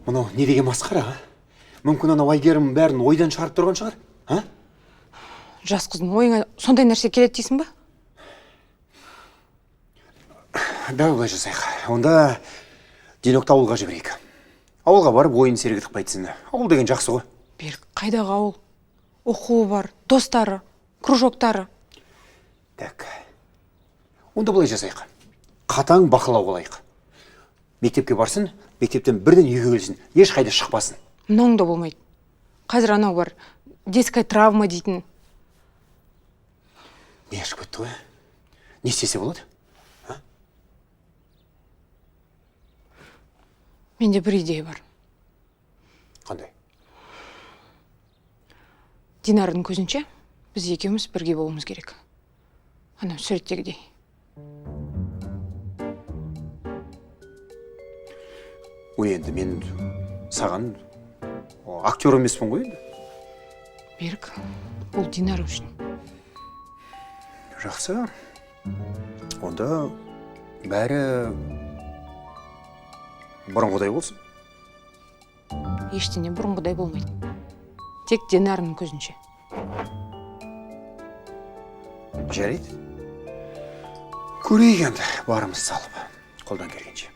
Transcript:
Мынау не деген масқара, а? Мүмкін анау Айгерім бәрін ойдан шығарып тұрған шығар, а? Жас қыздың ойыңа сондай нәрсе келеді дейсің ба? Давай былай жасайық. Онда Денекті ауылға жіберейік. Ауылға барып ойын сергітіп қайтсын. Ауыл деген жақсы ғой. Берік, қайдағы ауыл? Оқуы бар, достары, кружоктары. Так. Онда былай жасайық. Қатаң бақылау қылайық. Мектепке барсын, мектептен бірден үйге келсін. Ешқайда шықпасын. Мұның да болмайды. Қазір анау бар, детская травма дейтін. Не ашып кетті ғой? Не істесе болады? Менде бір идея бар. Қандай? Динардың көзінше біз екеуміз бірге болуымыз керек. Анау суреттегідей. Ой, енді мен саған актер емеспін ғой енді. Берік, бұл Динар үшін. Жақсы. Онда бәрі бұрынғыдай болсын. Ештеңе бұрынғыдай болмайды. Тек Динардың көзінше. Жарайды. Көрейік енді барымыз салып, қолдан келгенше.